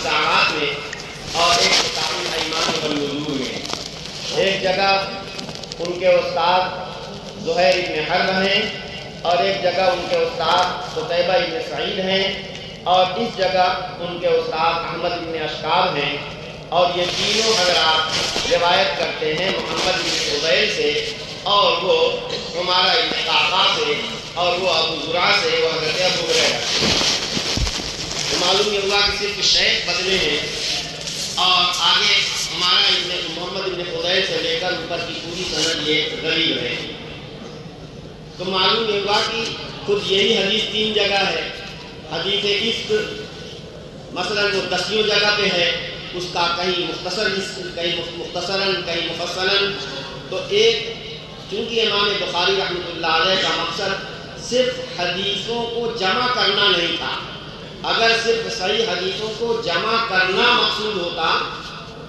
الدعوات میں اور ایک کتاب الایمان والنذور میں. ایک جگہ ان کے استاد زہیر ابن حرب ہیں اور ایک جگہ ان کے استاد قتیبہ ابن سعید ہیں اور اس جگہ ان کے استاد احمد ابن اشکاب ہیں. اور یہ تینوں حضرات روایت کرتے ہیں محمد بن فضیل سے اور وہ عمارہ ابن قعقاع سے اور وہ ابو زرع سے، وہ حضرت ابو ہریرہ سے. تو معلوم یہ ہوا کہ صرف شیخ بدلے ہیں اور آگے ہمارا محمد ابن فضیل سے لے کر اوپر کی پوری سند یہ غریب ہے. تو معلوم یہ ہوا کہ خود یہی حدیث 3 جگہ ہے. حدیث عشق مثلا وہ 10 جگہ پہ ہے، اس کا کہیں مختصراً کہیں مفصلاً. تو ایک چونکہ امام بخاری رحمۃ اللہ علیہ کا مقصد صرف حدیثوں کو جمع کرنا نہیں تھا. اگر صرف صحیح حدیثوں کو جمع کرنا مقصود ہوتا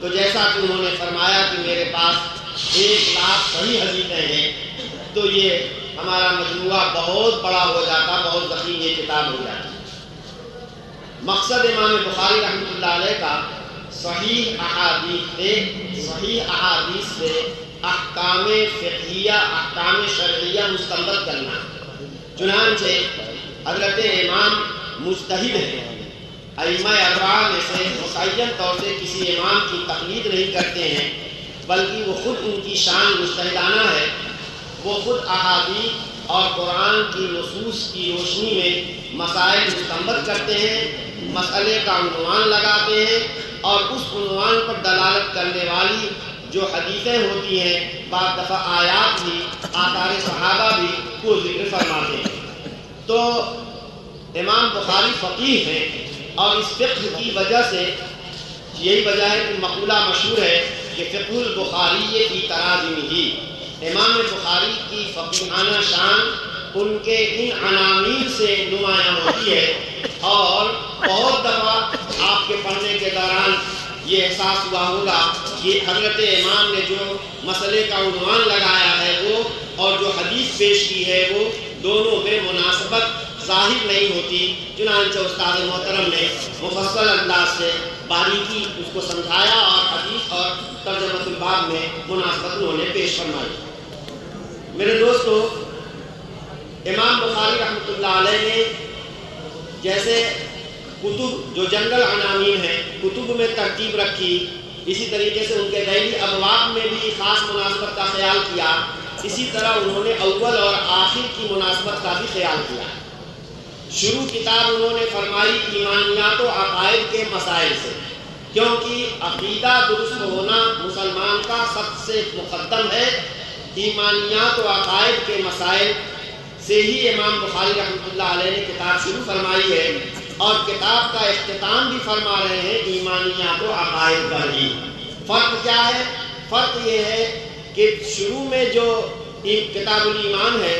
تو جیسا کہ انہوں نے فرمایا کہ میرے پاس 1,00,000 صحیح حدیثیں ہیں تو یہ ہمارا مجموعہ بہت بڑا ہو جاتا، بہت ضخیم یہ کتاب ہو جاتی. مقصد امام بخاری رحمۃ اللہ علیہ کا صحیح احادیث سے احکام فقہیہ احکام شرعیہ مستنبط کرنا. چنانچہ حضرت امام مجتہد ہیں، ائمہ اربعہ میں سے متعین طور سے کسی امام کی تقلید نہیں کرتے ہیں بلکہ وہ خود ان کی شان مجتہدانہ ہے. وہ خود احادیث اور قرآن کی نصوص کی روشنی میں مسائل مستنبط کرتے ہیں، مسئلے کا عنوان لگاتے ہیں اور اس عنوان پر دلالت کرنے والی جو حدیثیں ہوتی ہیں، بعض دفعہ آیات بھی، آثار صحابہ بھی کو ذکر فرماتے ہیں. تو امام بخاری فقیہ ہیں اور اس فقہ کی وجہ سے یہی وجہ ہے کہ مقولہ مشہور ہے کہ فقہ البخاری فی تراجمہ. امام بخاری کی فقیہانہ شان ان کے ان عناوین سے نمایاں ہوتی ہے اور بہت دفعہ آپ کے پڑھنے کے دوران یہ احساس ہوا ہوگا کہ حضرت امام نے جو مسئلے کا عنوان لگایا ہے وہ اور جو حدیث پیش کی ہے وہ دونوں میں مناسبت ظاہر نہیں ہوتی. چنانچہ استاد محترم نے مفصل انداز سے باریکی اس کو سمجھایا اور حدیث اور ترجمۃ الباب میں مناسبت انہوں نے پیش فرمائی. میرے دوستو، امام بخاری رحمۃ اللہ علیہ نے جیسے کتب جو جنرل عناوین ہیں کتب میں ترتیب رکھی، اسی طریقے سے ان کے ذیلی ابواب میں بھی خاص مناسبت کا خیال کیا. اسی طرح انہوں نے اول اور آخر کی مناسبت کا بھی خیال کیا. شروع کتاب انہوں نے فرمائی ایمانیات و عقائد کے مسائل سے، کیونکہ عقیدہ درست ہونا مسلمان کا سب سے مقدم ہے. ایمانیات و عقائد کے مسائل سے ہی امام بخاری رحمۃ اللہ علیہ نے کتاب شروع فرمائی ہے اور کتاب کا اختتام بھی فرما رہے ہیں ایمانیات و عقائد پر ہی. فرق کیا ہے؟ فرق یہ ہے کہ شروع میں جو کتاب الایمان ہے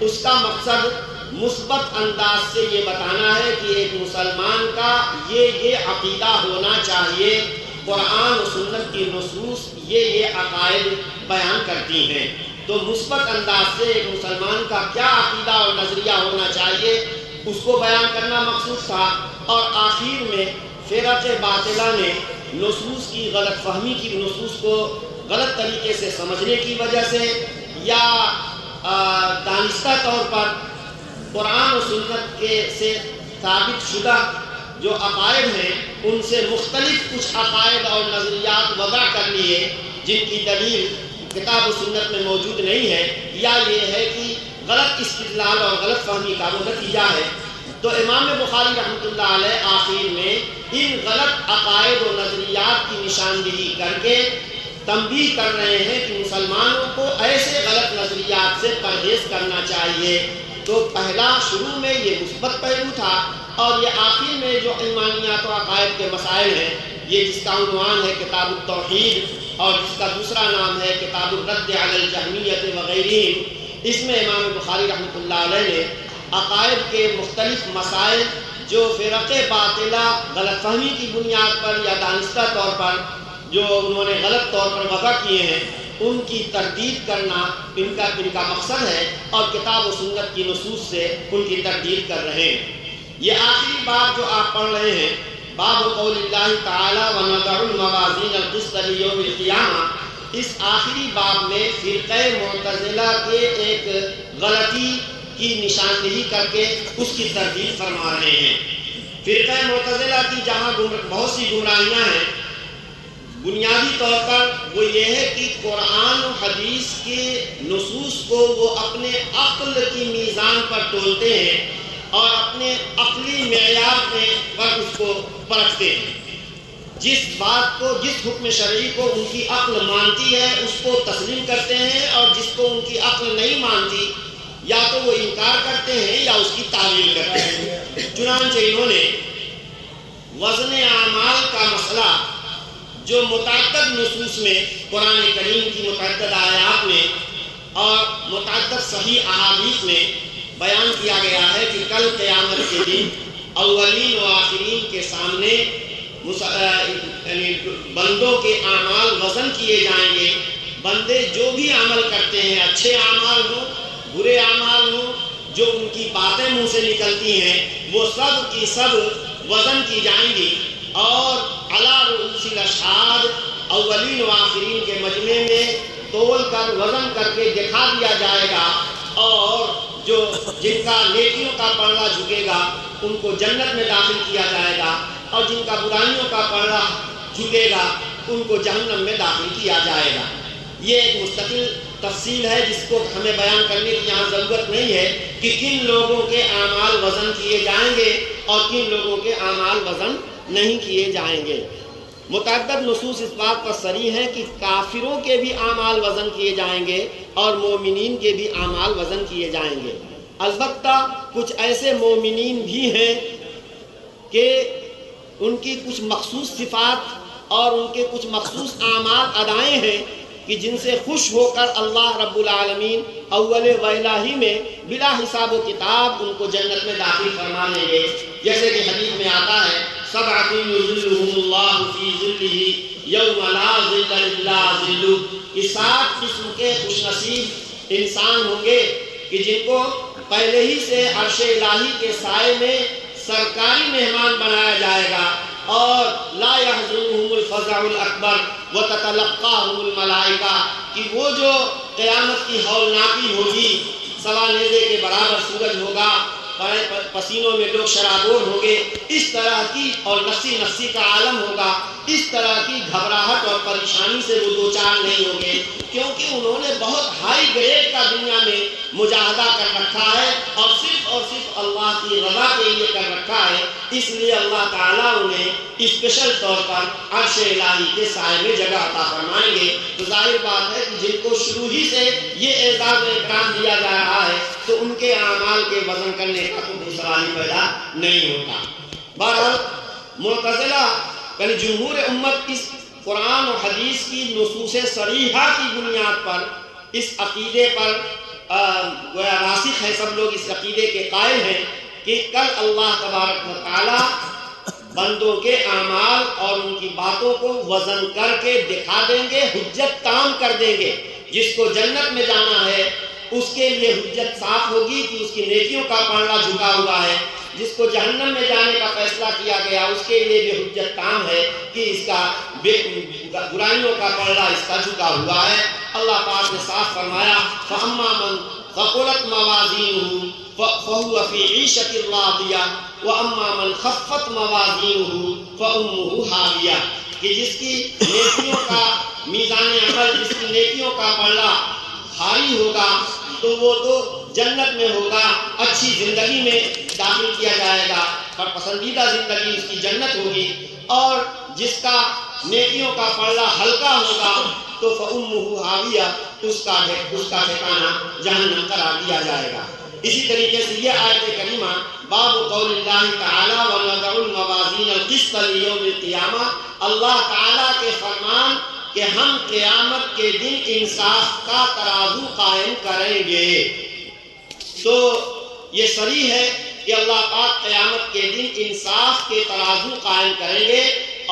اس کا مقصد مثبت انداز سے یہ بتانا ہے کہ ایک مسلمان کا یہ عقیدہ ہونا چاہیے. قرآن و سنت کی نصوص یہ عقائد بیان کرتی ہیں. تو مثبت انداز سے ایک مسلمان کا کیا عقیدہ اور نظریہ ہونا چاہیے اس کو بیان کرنا مقصود تھا. اور آخر میں فرق باطلہ نے نصوص کی غلط فہمی کی، نصوص کو غلط طریقے سے سمجھنے کی وجہ سے یا دانستہ طور پر قرآن و سنت کے سے ثابت شدہ جو عقائد ہیں ان سے مختلف کچھ عقائد اور نظریات وضع کر لیے جن کی دلیل کتاب و سنت میں موجود نہیں ہے، یا یہ ہے کہ غلط استدلال اور غلط فہمی کا وہ نتیجہ ہے. تو امام بخاری رحمۃ اللہ علیہ آخر میں ان غلط عقائد و نظریات کی نشاندہی کر کے تنبیہ کر رہے ہیں کہ مسلمانوں کو ایسے غلط نظریات سے پرہیز کرنا چاہیے. تو پہلا شروع میں یہ مثبت پہلو تھا اور یہ آخر میں جو ایمانیات و عقائد کے مسائل ہیں، یہ جس کا عنوان ہے کتاب التوحید اور جس کا دوسرا نام ہے کتاب الرد علی الجہمیۃ وغیرہم، اس میں امام بخاری رحمۃ اللہ علیہ نے عقائد کے مختلف مسائل جو فرق باطلہ غلط فہمی کی بنیاد پر یا دانستہ طور پر جو انہوں نے غلط طور پر وضع کیے ہیں ان کی تردید کرنا ان کا مقصد ہے اور کتاب و سنت کی نصوص سے ان کی تردید کر رہے ہیں. یہ آخری بات جو آپ پڑھ رہے ہیں باب قول اللہ تعالی وَنَضَعُ الْمَوَازِينَ الْقِسْطَ لِيَوْمِ الْقِیَامَہ، اس آخری باب میں فرقہ معتزلہ کے ایک غلطی کی نشاندہی کر کے اس کی تردید فرما رہے ہیں۔ فرقہ معتزلہ کی جہاں بہت سی گمراہیاں ہیں، بنیادی طور پر وہ یہ ہے کہ قرآن و حدیث کے نصوص کو وہ اپنے عقل کی میزان پر تولتے ہیں اور اپنے عقلی معیار پر اس کو پرکھتے ہیں۔ جس بات کو، جس حکم شرعی کو ان کی عقل مانتی ہے اس کو تسلیم کرتے ہیں، اور جس کو ان کی عقل نہیں مانتی یا تو وہ انکار کرتے ہیں یا اس کی تعویل کرتے ہیں۔ چنانچہ انہوں نے وزن اعمال کا مسئلہ جو متعدد نصوص میں، قرآن کریم کی متعدد آیات میں اور متعدد صحیح احادیث میں بیان کیا گیا ہے کہ کل قیامت کے دن اولین و آخرین کے سامنے بندوں کے اعمال وزن کیے جائیں گے۔ بندے جو بھی عمل کرتے ہیں، اچھے اعمال ہوں، برے اعمال ہوں، جو ان کی باتیں منہ سے نکلتی ہیں، وہ سب کی سب وزن کی جائیں گی، اور علی رؤوس الاشہاد، اولین و آخرین کے مجمع میں تول کر وزن کر کے دکھا دیا جائے گا، اور جن کا نیکیوں کا پلڑا جھکے گا ان کو جنت میں داخل کیا جائے گا، اور جن کا برائیوں کا پلڑا جھکے گا ان کو جہنم میں داخل کیا جائے گا۔ یہ ایک مستقل تفصیل ہے جس کو ہمیں بیان کرنے کی یہاں ضرورت نہیں ہے کہ کن لوگوں کے اعمال وزن کیے جائیں گے اور کن لوگوں کے اعمال وزن نہیں کیے جائیں گے۔ متعدد نصوص اس بات پر صریح ہیں کہ کافروں کے بھی اعمال وزن کیے جائیں گے اور مومنین کے بھی اعمال وزن کیے جائیں گے۔ البتہ کچھ ایسے مومنین بھی ہیں کہ ان کی کچھ مخصوص صفات اور ان کے کچھ مخصوص اعمال ادائیں ہیں کہ جن سے خوش ہو کر اللہ رب العالمین اول وہلہ ہی میں بلا حساب و کتاب ان کو جنت میں داخل فرما لیں گے۔ جیسے کہ حدیث میں آتا ہے سبعۃ یظلھم اللہ فی ظلہ یوم لا ظل الا ظلہ، کہ 7 قسم کے خوش نصیب انسان ہوں گے کہ جن کو پہلے ہی سے عرش الہی کے سائے میں سرکاری مہمان بنایا جائے گا، اور لا يحزنهم الفزع الاکبر وتتلقاهم الملائکہ، کہ وہ جو قیامت کی ہولناکی ہوگی، سوا نیزے کے برابر سورج ہوگا، پسینوں میں لوگ شرابور ہوں گے، اس طرح کی، اور نفسی نفسی کا عالم ہوگا، اس طرح کی گھبراہٹ اور پریشانی سے وہ دوچار نہیں ہوں گے، کیونکہ انہوں نے بہت ہائی گریڈ کا دنیا میں مجاہدہ کر رکھا ہے اور صرف اللہ کی رضا کے لیے کر رکھا ہے۔ اس لیے اللہ تعالیٰ انہیں اسپیشل طور پر عرش الہی کے سائے میں جگہ عطا فرمائیں گے۔ تو ظاہر بات ہے کہ جن کو شروع ہی سے یہ اعزاز و اکرام دیا جا رہا ہے تو ان کے اعمال کے وزن کرنے کا کوئی سوال ہی پیدا نہیں ہوتا۔ بہرحال معتزلہ یعنی جمہور امت اس قرآن و حدیث کی نصوص صریحہ کی بنیاد پر اس عقیدے پر گویا راسخ ہے، سب لوگ اس عقیدے کے قائل ہیں کہ کل اللہ تبارک و تعالی بندوں کے اعمال اور ان کی باتوں کو وزن کر کے دکھا دیں گے، حجت تام کر دیں گے۔ جس کو جنت میں جانا ہے اس کے لیے حجت صاف ہوگی کہ اس کی نیکیوں کا پلڑا جھکا ہوا ہے، جس کو جہنم میں جانے کا فیصلہ کیا گیا اس کے لیے بھی حجت تام ہے کہ اس کا برائیوں کا پلڑا اس کا جھکا ہوا ہے۔ اللہ پاک نے صاف فرمایا فَأَمَّا مَنْ ثَقُلَتْ مَوَازِينُهُ فَهُوَ فِي عِيشَةٍ رَاضِيَةٍ وَأَمَّا مَنْ خَفَّتْ مَوَازِينُهُ فَأُمُّهُ هَاوِيَةٌ، کہ جس کی نیکیوں کا میزان عمل، جس کی نیکیوں کا پلڑا بھاری ہوگا تو وہ تو جنت میں ہوگا، اچھی زندگی میں داخل کیا جائے گا اور پسندیدہ زندگی اس کی جنت ہوگی، اور جس کا نیکیوں کا پلڑا ہلکا ہوگا تو فَأُمُّهُ هَاوِيَةٌ، اس کا ٹھکانہ جہنم قرار دیا جائے گا۔ اسی طریقے سے یہ آیت کریمہ باب قول اللہ تعالی وَنَضَعُ الْمَوَازِينَ الْقِسْطَ لِيَوْمِ الْقِیَامَہ، اللہ تعالیٰ کے فرمان کہ ہم قیامت کے دن انصاف کا ترازو قائم کریں گے۔ تو یہ صریح ہے کہ اللہ پاک قیامت کے دن انصاف کے ترازو قائم کریں گے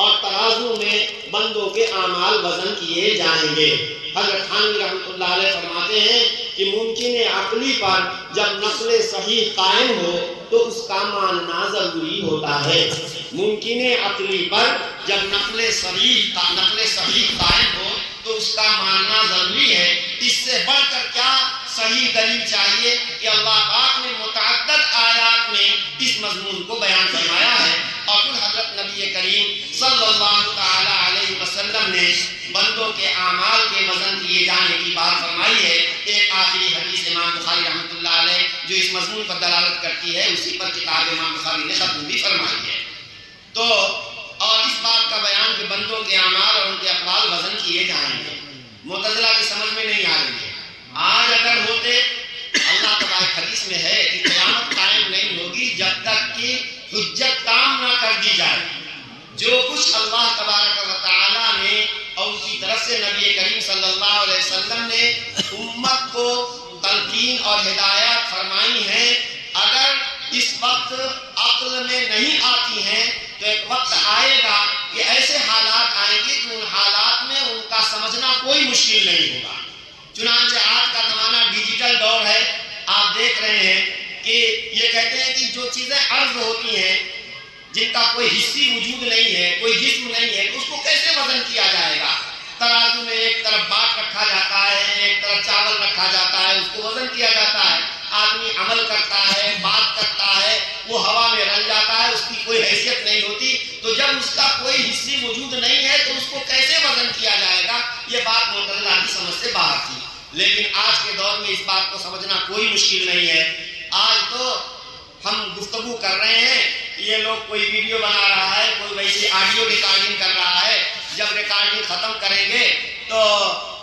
اور ترازو میں بندوں کے اعمال وزن کیے جائیں گے۔ حضرت تھانوی رحمۃ اللہ علیہ فرماتے ہیں کہ ممکن عقلی پر جب نقل صحیح قائم ہو تو اس کا ماننا ضروری ہوتا ہے۔ ممکن عقلی پر جب نقل صحیح قائم ہو تو اس کا ماننا ضروری ہے۔ اس سے بڑھ کر کیا صحیح دلیل چاہیے کہ اللہ پاک نے متعدد آیات میں اس مضمون کو بیان فرمایا ہے، اور پھر حضرت نبی کریم صلی اللہ تعالی علیہ وسلم نے بندوں کے اعمال کے وزن کیے جانے کی بات فرمائی ہے۔ ایک آخری حدیث امام بخاری رحمۃ اللہ علیہ جو اس مضمون پر دلالت کرتی ہے، اسی پر کتاب امام بخاری نے ختم بھی فرمائی ہے۔ تو اور اس بات کا بیان کہ بندوں کے اعمال اور ان کے اقوال وزن کیے جائیں گے، معتزلہ کی سمجھ میں نہیں آ رہی ہے۔ آج اگر ہوتے، اللہ تبارک حدیث میں ہے کہ قیامت قائم نہیں ہوگی جب تک کہ حجت کام نہ کر دی جائے۔ جو کچھ اللہ تبارک و تعالیٰ نے اور اس کی طرف سے نبی کریم صلی اللہ علیہ وسلم نے امت کو تلقین اور ہدایات فرمائی ہیں، اگر اس وقت عقل میں نہیں آتی ہیں تو ایک وقت آئے گا کہ ایسے حالات آئیں گے کہ ان حالات میں ان کا سمجھنا کوئی مشکل نہیں ہوگا۔ چنانچہ آج کا زمانہ ڈیجیٹل دور ہے، آپ دیکھ رہے ہیں کہ یہ کہتے ہیں کہ جو چیزیں عرض ہوتی ہیں جن کا کوئی حصی وجود نہیں ہے، کوئی جسم نہیں ہے، اس کو کیسے وزن کیا جائے گا؟ ترازو میں ایک طرف باٹ رکھا جاتا ہے، ایک طرف چاول رکھا جاتا ہے، اس کو وزن کیا جاتا ہے۔ آدمی عمل کرتا ہے، بات کرتا ہے، وہ ہوا میں رل جاتا ہے، اس کی کوئی حیثیت نہیں ہوتی۔ تو جب اس کا کوئی حصی موجود نہیں ہے تو اس کو کیسے وزن کیا جائے گا؟ یہ بات معتزلہ کی سمجھ سے باہر تھی، لیکن آج کے دور میں اس بات کو سمجھنا کوئی مشکل نہیں ہے۔ آج تو ہم گفتگو کر رہے ہیں، یہ لوگ کوئی ویڈیو بنا رہا ہے، کوئی ویسی آڈیو ریکارڈنگ کر رہا ہے، جب ریکارڈنگ ختم کریں گے تو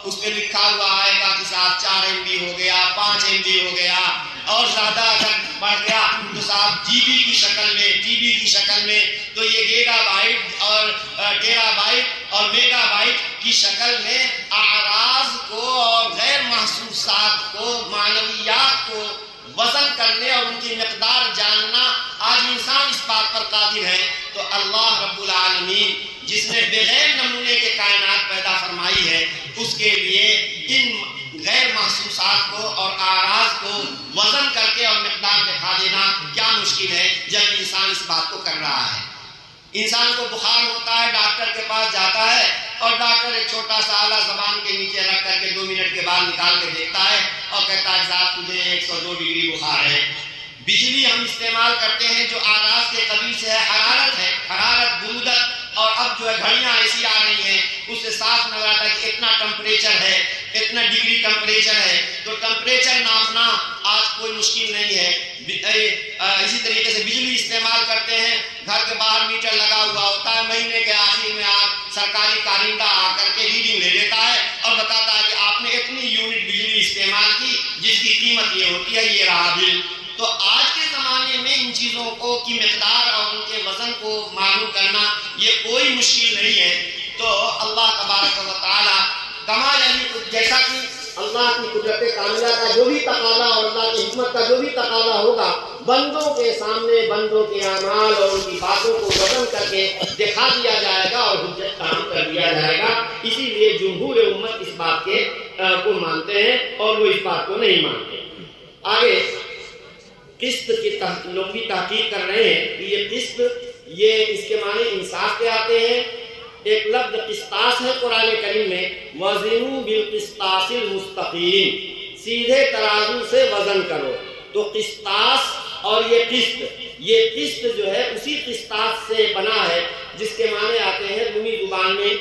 اس پہ لکھا ہوا آئے گا کہ صاحب 4 MB ہو گیا، 5 MB ہو گیا، اور زیادہ اگر بڑھ گیا تو صاحب GB کی شکل میں، TB کی شکل میں، تو یہ گیگا بائٹ اور ٹیرا بائٹ اور میگا بائٹ کی شکل میں اعراض کو اور غیر محسوسات کو، معنویات کو وزن کرنے اور ان کی مقدار جاننا آج انسان اس بات پر قادر ہے۔ تو اللہ رب العالمین جس نے بغیر نمونے کے کائنات پیدا فرمائی ہے، اس کے لیے ان غیر محسوسات کو اور اعراض کو وزن کر کے اور مقدار دکھا دینا کیا مشکل ہے جب انسان اس بات کو کر رہا ہے۔ انسان کو بخار ہوتا ہے، ڈاکٹر کے پاس جاتا ہے اور ڈاکٹر ایک چھوٹا سا آلہ زبان کے نیچے رکھ کر کے 2 منٹ کے بعد نکال کے دیکھتا ہے اور کہتا ہے صاحب تجھے 102 ڈگری بخار ہے۔ بجلی ہم استعمال کرتے ہیں جو آراز کے قبیل سے ہے، حرارت، برودت، اور اب جو ہے گھڑیاں ایسی آ رہی ہیں اس سے صاف نظر آتا ہے کہ اتنا ٹمپریچر ہے، اتنا ڈگری ٹمپریچر ہے۔ تو ٹمپریچر ناپنا آج کوئی مشکل نہیں ہے۔ اسی طریقے سے بجلی استعمال کرتے ہیں، گھر کے باہر میٹر لگا ہوا ہوتا ہے، مہینے کے آخر میں آپ سرکاری کارندہ آ کر کے ریڈنگ لے لیتا ہے اور بتاتا ہے کہ آپ نے اتنی یونٹ بجلی استعمال کی جس کی قیمت یہ ہوتی ہے، یہ رہا بل۔ تو آج کے زمانے میں ان چیزوں کو کی مقدار اور ان کے وزن کو معلوم کرنا یہ کوئی مشکل نہیں ہے۔ تو اللہ تبارک و تعالی کما یعنی جیسا کہ اللہ کی قدرت کاملہ کا جو بھی تقاضا اور اللہ کی حکمت کا جو بھی تقاضا ہوگا، بندوں کے سامنے بندوں کے اعمال اور ان کی باتوں کو وزن کر کے دکھا دیا جائے گا اور حجت قائم کر دیا جائے گا۔ اسی لیے جمہور امت اس بات کے کو مانتے ہیں اور وہ اس بات کو نہیں مانتے۔ آگے قسط کی لوگ بھی تحقیق کر رہے ہیں کہ یہ قسط، یہ اس کے معنی انصاف کے آتے ہیں۔ ایک لفظ قسطاس ہے قرآن کریم میں، وزنوا بالقسطاس المستقیم، سیدھے ترازو سے وزن کرو۔ تو قسطاس اور یہ قسط جو ہے اسی قسطاس سے بنا ہے جس کے معنی آتے ہیں رومی زبان میں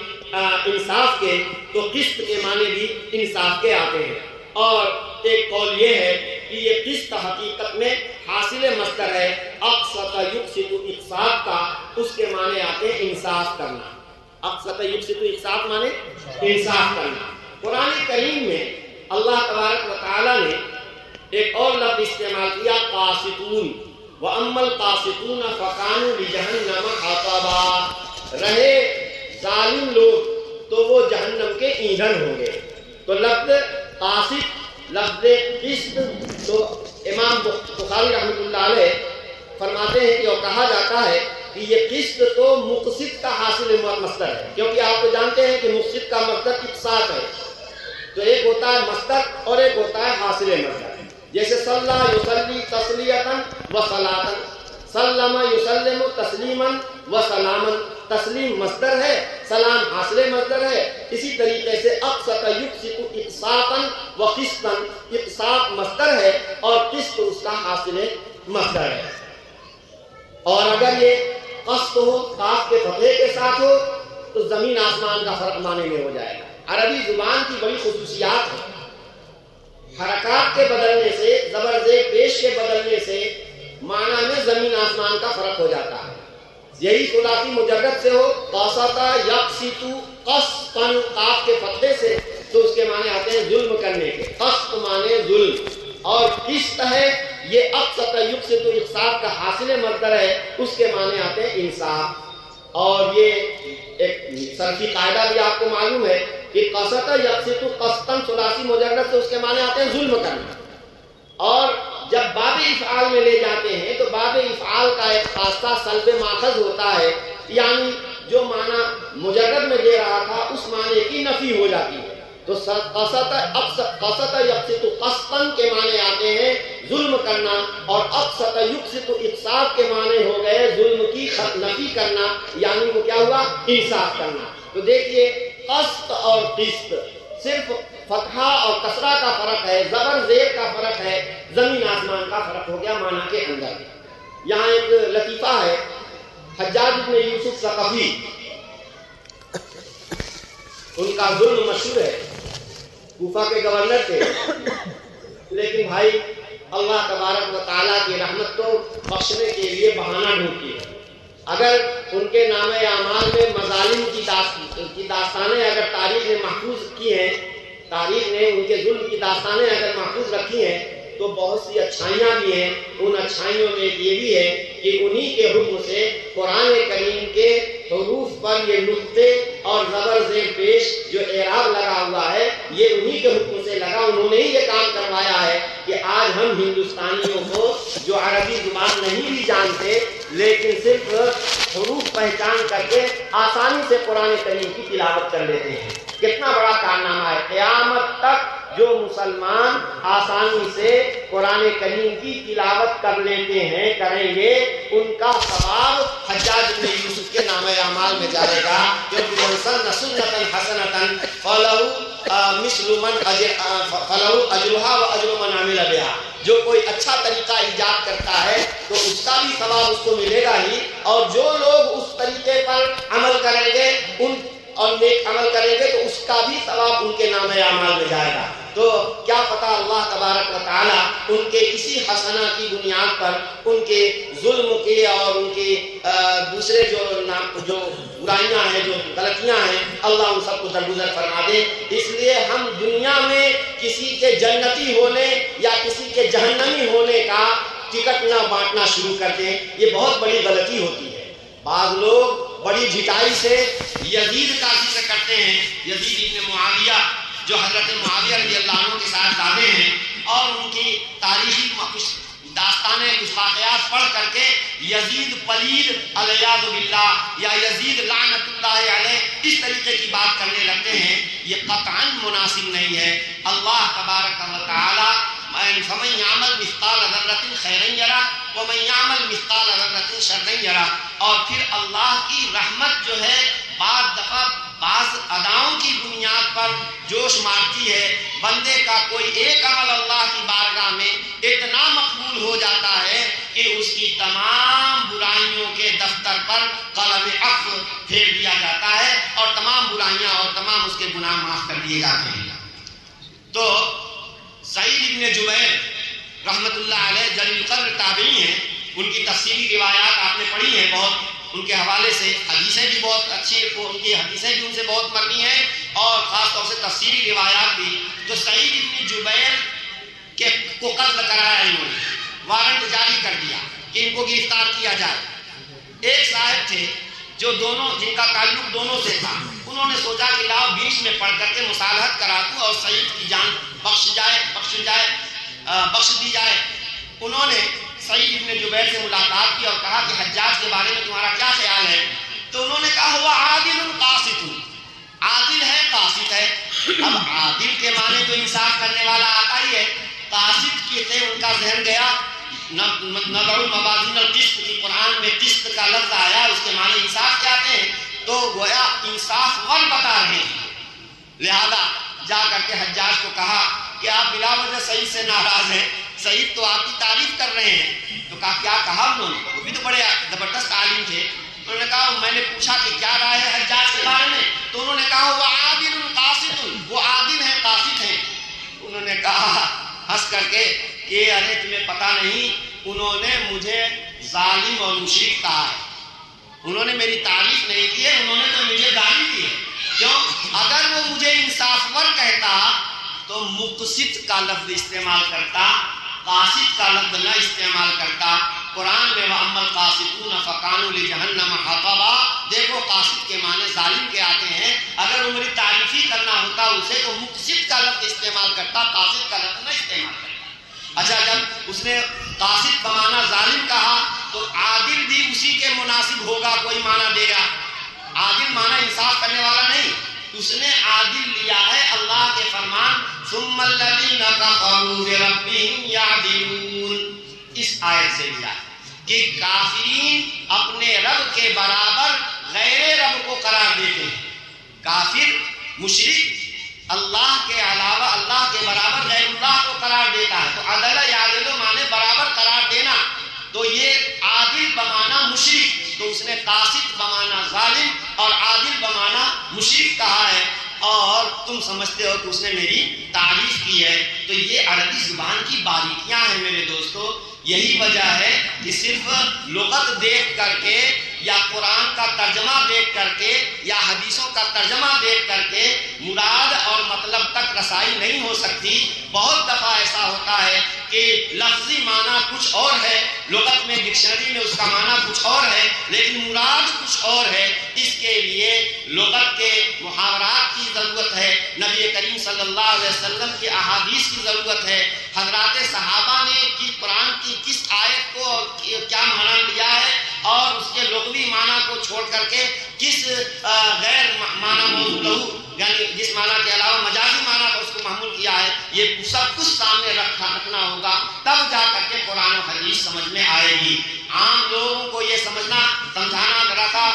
انصاف کے، تو قسط کے معنی بھی انصاف کے آتے ہیں۔ اور ایک قول یہ ہے کہ یہ قسط حقیقت میں حاصل مصدر ہے، اقسط یقسط اقساط کا، اس کے معنی آتے ہیں انصاف کرنا۔ اقسط یقسط اقساط معنی انصاف کرنا۔ قرآن کریم میں اللہ تبارک و تعالی نے ایک اور لفظ استعمال کیا، قاسطون، وَأَمَّا الْقَاسِطُونَ فَكَانُوا لِجَهَنَّمَ حَطَبًا، رہے ظالم لوگ تو وہ جہنم کے ایندھن ہوں گے۔ تو لفظ قاسط، لفظ قسط، تو امام بخاری رحمۃ اللہ علیہ فرماتے ہیں کہ اور کہا جاتا ہے کہ یہ قسط تو مقسط کا حاصل مصدر ہے، کیونکہ آپ تو جانتے ہیں کہ مقسط کا مصدر اقساط ہے۔ تو ایک ہوتا ہے مصدر اور ایک ہوتا ہے حاصل مصدر۔ جیسے صلی یصلی تسلیتاً و صلاتاً، سلم یسلم تسلیما و سلاما، تسلیم مصدر ہے، سلام حاصل مصدر ہے. اسی طریقے سے اقسط یقسط اقساطا و قسطا، اقساط مصدر ہے اور قسط اس کا حاصل مصدر ہے. اور اگر یہ قسط ہو قاف کے فتحے کے ساتھ ہو تو زمین آسمان کا فرق معنی میں ہو جائے گا. عربی زبان کی بڑی خصوصیات ہے، حرکات کے بدلنے سے، زبر زیر پیش کے بدلنے سے معنی میں زمین آسمان کا فرق ہو جاتا ہے. یہی ثلاثی مجرد سے ہو، قسط یقسط قسطا قاف کے فتحے سے، تو اس کے معنی آتے ہیں ظلم کرنے کے. قسط معنی ظلم، اور قسط ہے یہ اقسط یقسط اقساط کا حاصل مصدر ہے، اس کے معنی آتے ہیں انصاف. اور یہ ایک صرفی قاعدہ بھی آپ کو معلوم ہے کہ قسط یقسط قسطا ثلاثی مجرد سے اس کے معنی آتے ہیں ظلم کرنا. اور جب باب افعال میں لے جاتے ہیں تو باب افعال کا ایک خاصہ سلب ماخذ ہوتا ہے، یعنی جو معنی مجرد میں دے رہا تھا اس معنی کی نفی ہو جاتی ہے. تو قسط یقسط قسطا کے معنی آتے ہیں ظلم کرنا، اور اقسط یقسط اقساط کے معنی ہو گئے ظلم کی نفی کرنا، یعنی وہ کیا ہوا، انصاف کرنا. تو دیکھیے قسط اور قسط صرف فتحہ اور کسرہ کا فرق ہے، زبر زیر کا فرق ہے، زمین آسمان کا فرق ہو گیا معنی کے اندر. یہاں ایک لطیفہ ہے، حجاج بن یوسف ثقفی، ان کا ظلم مشہور ہے، کوفہ کے گورنر تھے، لیکن بھائی اللہ تبارک و تعالیٰ کی رحمت کو بخشنے کے لیے بہانہ ڈھونڈتی ہے. اگر ان کے نام اعمال میں مظالم کی داستانیں اگر تاریخ نے محفوظ کی ہیں، تاریخ نے ان کے ظلم کی داستانیں اگر محفوظ رکھی ہیں تو بہت سی اچھائیاں بھی ہیں. ان اچھائیوں میں یہ بھی ہے کہ انہی کے حکم سے قرآن کریم کے حروف پر یہ نقطے اور زبر زیر پیش جو اعراب لگا ہوا ہے یہ انہی کے حکم سے لگا. انہوں نے ہی یہ کام کروایا ہے کہ آج ہم ہندوستانیوں کو جو عربی زبان نہیں بھی جانتے لیکن صرف حروف پہچان کر کے آسانی سے قرآن کریم کی تلاوت کر لیتے ہیں. کتنا بڑا کارنامہ ہے. قیامت تک جو مسلمان آسانی سے قرآن کریم کی تلاوت کر لیتے ہیں، کریں گے، ان کا ثواب حجاج بن یوسف کے نام اعمال میں جائے گا. کیونکہ من سن سنۃ حسنۃ فلہ مثل من فلہ اجرها واجر من عمل بها. جو کوئی اچھا طریقہ ایجاد کرتا ہے تو اس کا بھی ثواب اس کو ملے گا ہی، اور جو لوگ اس طریقے پر عمل کریں گے اور نیک عمل کریں گے تو اس کا بھی ثواب ان کے نام اعمال میں جائے گا. تو کیا پتہ اللہ تبارک و تعالیٰ ان کے اسی حسنہ کی بنیاد پر ان کے ظلم کے اور ان کے دوسرے جو برائیاں ہیں، جو غلطیاں ہیں، اللہ ان سب کو درگزر فرما دے. اس لیے ہم دنیا میں کسی کے جنتی ہونے یا کسی کے جہنمی ہونے کا ٹکٹ نہ بانٹنا شروع کر دیں، یہ بہت بڑی غلطی ہوتی ہے. بعض لوگ بڑی جھٹائی سے یزید کا ذکر کرتے ہیں، یزید ابن معاویہ جو حضرت معاویہ رضی اللہ عنہ کے ساتھ دادے ہیں، اور ان کی تاریخی کچھ داستانیں، کچھ واقعات پڑھ کر کے یزید پلید علیہ باللہ یا یزید لعنت اللہ علیہ اس طریقے کی بات کرنے لگتے ہیں. یہ قطعاً مناسب نہیں ہے. اللہ تبارک و تعالی فمن یعمل مثقال ذرۃ خیرا یرہ ومن یعمل مثقال ذرۃ شرا یرہ. اور پھر اللہ کی رحمت جو ہے بعض دفعہ بعض اداؤں کی بنیاد پر جوش مارتی ہے. بندے کا کوئی ایک عمل اللہ کی بارگاہ میں اتنا مقبول ہو جاتا ہے کہ اس کی تمام برائیوں کے دفتر پر قلم عفو پھیر دیا جاتا ہے اور تمام برائیاں اور تمام اس کے گناہ معاف کر دیے جاتے ہیں. تو سعید ابن جبیر رحمۃ اللہ علیہ جلیل القدر تابعی ہیں. ان کی تفصیلی روایات آپ نے پڑھی ہیں بہت، ان کے حوالے سے حدیثیں بھی بہت اچھی، ان کی حدیثیں بھی ان سے بہت مروی ہیں اور خاص طور سے تفصیلی روایات بھی. تو سعید ابن جبیر کو قتل کرایا، انہوں نے وارنٹ جاری کر دیا کہ ان کو گرفتار کیا جائے. ایک صاحب تھے جو جن کا تعلق دونوں سے تھا، انہوں نے سوچا کہ لاؤ بیچ میں پڑھ کر کے مصالحت کرا دوں اور سعید کی جان بخش دی جائے. انہوں نے سعید ابن جبیر سے ملاقات کی اور کہا کہ حجاج کے بارے میں تمہارا کیا خیال ہے؟ تو انہوں نے کہا ہوا عادل قاسط، عادل ہے قاسط ہے. اب عادل کے معنی تو انصاف کرنے والا آتا ہی ہے، قاسط کے تھے ان کا ذہن گیا. نضع الموازین القسط کی قرآن میں قسط کا لفظ آیا, اس کے معنی انصاف کے آتے ہیں, تو گویا انصاف ون بتا رہے ہیں. لہذا جا کر کے حجاج کو کہا کہ آپ بلا وجہ سعید سے ناراض ہیں, سعید تو آپ کی تعریف کر رہے ہیں. تو کہا کیا کہا انہوں نے؟ وہ بھی تو بڑے زبردست عالم تھے. انہوں نے کہا میں نے پوچھا کہ کیا رائے ہے حجاج کے بارے میں, تو انہوں نے کہا وہ عادل قاسط, وہ عادل ہیں قاسط ہیں. انہوں نے کہا ہنس کر کے کہ ارے تمہیں پتہ نہیں, انہوں نے مجھے ظالم اور مشرک کہا ہے, انہوں نے میری تعریف نہیں کی ہے, انہوں نے تو مجھے گالی دی ہے. کیوں؟ اگر وہ مجھے انصافور کہتا تو مقسط کا لفظ استعمال کرتا, قاسط کا لفظ نہ استعمال کرتا. قرآن میں وَأَمَّا الْقَاسِطُونَ فَكَانُوا لِجَهَنَّمَ حَطَبًا, دیکھو قاسط کے معنی ظالم کے آتے ہیں. اگر وہ میری تعریف ہی کرنا ہوتا اسے تو مقسط کا لفظ استعمال کرتا, قاسط کا لفظ نہ استعمال کرتا. اچھا, جب اس نے قاسط بمانا ظالم کہا تو عادل بھی اسی کے مناسب ہوگا, کوئی معنی دے گا. عادل معنی انصاف کرنے والا نہیں, اس نے عادل لیا ہے اللہ کے فرمان ثم الذین کفروا بربہم یعدلون, اس آیت سے لیا کہ کافرین اپنے رب کے برابر غیر رب کو قرار دیتے ہیں. کافر مشرک اللہ کے علاوہ اللہ کے برابر غیر اللہ کو قرار دیتا ہے. تو عدل یعدل معنی برابر قرار دینا, تو یہ عادل بمانا مشرک, تو اس نے قاسط بمانا ظالم اور عادل بمانا مشرک کہا ہے. اور تم سمجھتے ہو کہ اس نے میری تعریف کی ہے. تو یہ عربی زبان کی باریکیاں ہیں میرے دوستو. یہی وجہ ہے کہ صرف لغت دیکھ کر کے یا قرآن کا ترجمہ دیکھ کر کے یا حدیثوں کا ترجمہ دیکھ کر کے مراد اور مطلب تک رسائی نہیں ہو سکتی. بہت دفعہ ایسا ہوتا ہے کہ لفظی معنی کچھ اور ہے, لغت میں ڈکشنری میں اس کا معنی کچھ اور ہے, لیکن مراد کچھ اور ہے. اس کے لیے لغت کے محاورات کی ضرورت ہے, نبی کریم صلی اللہ علیہ وسلم کی احادیث کی ضرورت ہے. حضرات صحابہ نے کی قرآن کی کس آیت کو اور کیا معنی لیا ہے اور اس کے لغوی معنی کو چھوڑ کر کے کس غیر معنی موضوع یعنی جس معنی کے علاوہ مجازی معنی پر اس کو محمول کیا ہے, یہ سب کچھ سامنے رکھنا ہوگا, تب جا کر کے قرآن و حدیث سمجھ میں آئے گی. عام لوگوں کو یہ سمجھانا ذرا سا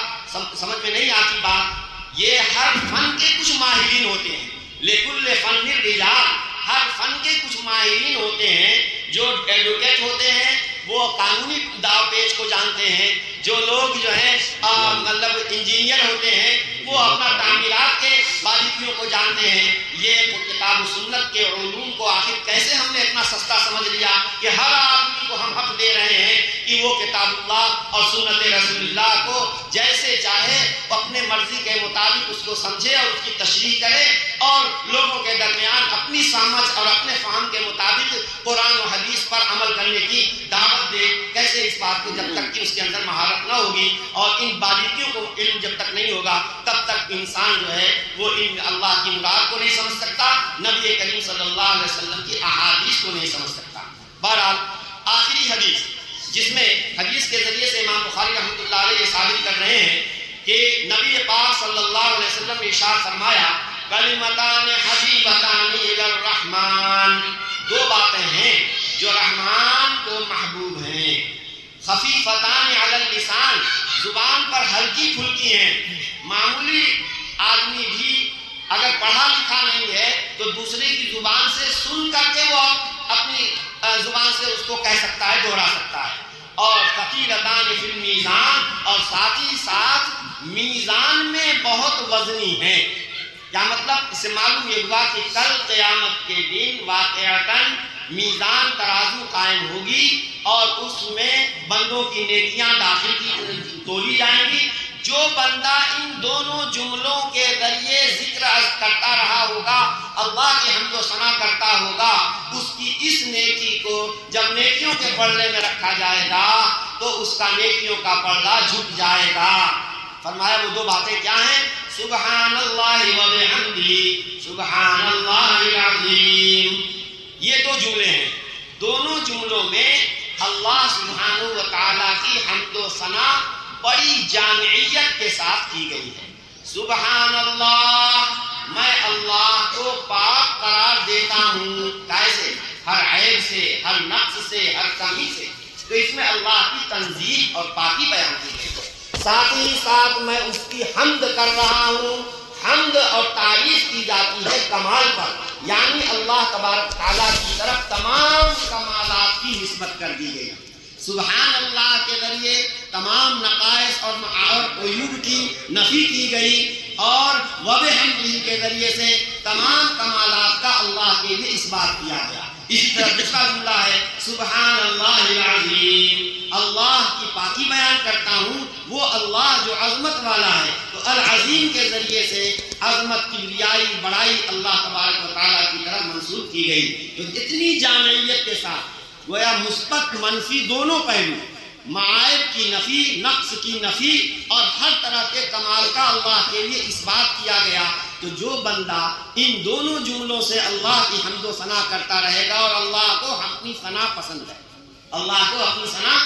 سمجھ میں نہیں آتی بات. یہ ہر فن کے کچھ ماہرین ہوتے ہیں, لکل فن رجال, ہر فن کے کچھ ماہرین ہوتے ہیں. جو ایڈوکیٹ ہوتے ہیں وہ قانونی داو پیچ کو جانتے ہیں, جو لوگ جو ہیں مطلب انجینئر ہوتے ہیں وہ اپنا تعمیرات کے باریکیوں کو جانتے ہیں. یہ کتاب و سنت کے علوم کو آخر کیسے ہم نے اتنا سستا سمجھ لیا کہ ہر آدمی کو ہم حق دے رہے ہیں کہ وہ کتاب اللہ اور سنت رسول اللہ کو جیسے چاہے اپنے مرضی کے مطابق اس کو سمجھے اور اس کی تشریح کرے, اور لوگوں کے درمیان اپنی سمجھ اور اپنے فہم کے مطابق قرآن و حدیث پر عمل کرنے کی دعوت دے. کیسے اس بات کو, جب تک کہ اس کے اندر مہارت نہ ہوگی اور ان باریکیوں کو علم جب تک نہیں ہوگا تب تک انسان جو ہے وہ علم اللہ کی مراد کو نہیں سمجھ سکتا, نبی کریم صلی اللہ علیہ وسلم کی احادیث کو نہیں سمجھ سکتا. بہرحال آخری حدیث جس میں حدیث کے ذریعے سے امام بخاری رحمۃ اللہ علیہ یہ ثابت کر رہے ہیں کہ نبی پاک صلی اللہ علیہ وسلم نے ارشاد فرمایا کلمتان حبیبتان الی الرحمن, دو باتیں ہیں جو رحمان کو محبوب ہیں, خفیفتان علی اللسان, زبان پر ہلکی پھلکی ہیں. معمولی آدمی بھی اگر پڑھا لکھا نہیں ہے تو دوسرے کی زبان سے سن کر کے وہ اپنی زبان سے اس کو کہہ سکتا ہے, دوہرا سکتا ہے. اور ثقیلتان فی المیزان, اور ساتھ ہی ساتھ میزان میں بہت وزنی ہیں. کیا مطلب؟ اس سے معلوم یہ ہوا کہ کل قیامت کے دن واقعتاً میزان ترازو قائم ہوگی اور اس میں بندوں کی نیکیاں داخل کی تولی جائیں گی. جو بندہ ان دونوں جملوں کے ذریعے ذکر کرتا رہا ہوگا, اللہ کی حمد و ثنا کرتا ہوگا, اس کی اس نیکی کو جب نیکیوں کے پردے میں رکھا جائے گا تو اس کا نیکیوں کا پردہ جھک جائے گا. فرمایا وہ دو باتیں کیا ہیں؟ سبحان اللہ و بحمدہ سبحان اللہ العظیم. یہ دو جملے ہیں, دونوں جملوں میں اللہ سبحانہ و تعالیٰ کی حمد و ثنا بڑی جامعیت کے ساتھ کی گئی ہے. سبحان اللہ, میں اللہ کو پاک قرار دیتا ہوں. کیسے؟ ہر عیب سے، ہر کمی سے، تو اس میں اللہ کی تنزیہ اور پاکی بیان کی گئی۔ ساتھ ہی ساتھ میں اس کی حمد کر رہا ہوں، حمد اور تعریف کی جاتی ہے کمال پر، یعنی اللہ تبارک تعالیٰ کی طرف تمام کمالات کی نسبت کر دی گئی۔ سبحان اللہ کے ذریعے تمام نقائص اور عیوب کی نفی کی گئی، اور وبحمدہ کے ذریعے سے تمام کمالات کا اللہ کے لیے اس بات کیا گیا۔ اسی طرح دوسرا جملہ ہے سبحان اللہ العظیم، اللہ کی پاکی بیان کرتا ہوں، وہ اللہ جو عظمت والا ہے، تو العظیم کے ذریعے سے عظمت، کبریائی، بڑائی اللہ تبارک و تعالیٰ کی طرف منسوب کی گئی۔ تو اتنی جامعیت کے ساتھ گویا مثبت منفی دونوں پہلو، معائب کی نفی، نقص کی نفی، اور ہر طرح کے کمال کا اللہ کے لیے اس بات کیا گیا۔ تو جو بندہ ان دونوں جملوں سے اللہ کی حمد و ثنا کرتا رہے گا، اور اللہ کو اپنی ثنا پسند ہے، اللہ کو اپنی ثنا،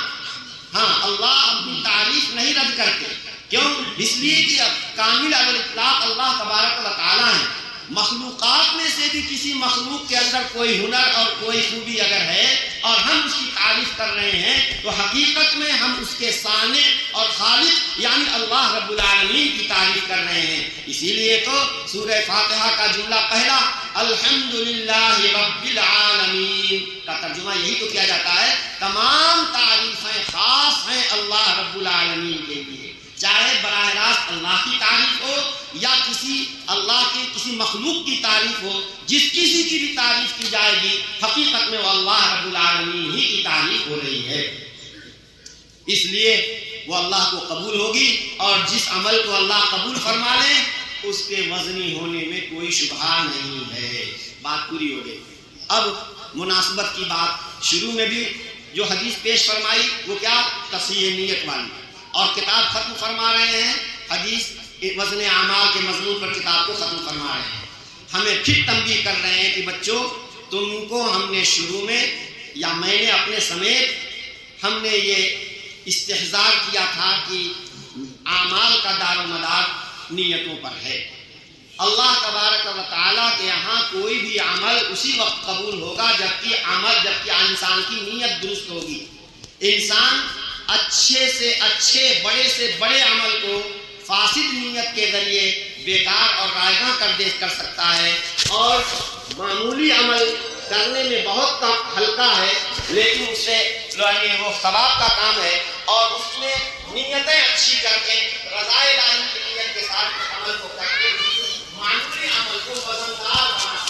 ہاں اللہ اپنی تعریف نہیں رد کرتے، کیوں؟ اس لیے کہ کامل الاطلاق اللہ تبارک و تعالیٰ ہے۔ مخلوقات میں سے بھی کسی مخلوق کے اندر کوئی ہنر اور کوئی خوبی اگر ہے اور ہم اس کی تعریف کر رہے ہیں، تو حقیقت میں ہم اس کے صانع اور خالق یعنی اللہ رب العالمین کی تعریف کر رہے ہیں۔ اسی لیے تو سورہ فاتحہ کا جملہ پہلا الحمدللہ رب العالمین کا ترجمہ یہی تو کیا جاتا ہے، تمام تعریفیں خاص ہیں اللہ رب العالمین کے لیے، چاہے براہ راست اللہ کی تعریف ہو یا کسی اللہ کی کسی مخلوق کی تعریف ہو، جس کسی کی بھی تعریف کی جائے گی حقیقت میں وہ اللہ رب العالمین ہی کی تعریف ہو رہی ہے، اس لیے وہ اللہ کو قبول ہوگی، اور جس عمل کو اللہ قبول فرما لے اس کے وزنی ہونے میں کوئی شبہ نہیں ہے۔ بات پوری ہو گئی۔ اب مناسبت کی بات، شروع میں بھی جو حدیث پیش فرمائی وہ کیا؟ تصحیح نیت والی، اور کتاب ختم فرما رہے ہیں، حدیث وزن اعمال کے مضمون پر کتاب کو ختم فرما رہے ہیں۔ ہمیں پھر تنبیہ کر رہے ہیں کہ بچوں، تم کو ہم نے شروع میں یا میں نے اپنے سمیت ہم نے یہ استحضار کیا تھا کہ اعمال کا دار و مدار نیتوں پر ہے۔ اللہ تبارک و تعالیٰ کے یہاں کوئی بھی عمل اسی وقت قبول ہوگا جبکہ انسان کی نیت درست ہوگی۔ انسان اچھے سے اچھے، بڑے سے بڑے عمل کو فاسد نیت کے ذریعے بیکار اور رائگاں کر سکتا ہے، اور معمولی عمل کرنے میں بہت کم ہلکا ہے لیکن اس سے وہ ثواب کا کام ہے، اور اس میں نیتیں اچھی کر کے رضا الہی کی نیت کے ساتھ عمل کو کر کے معمولی عمل کو وزندار بنا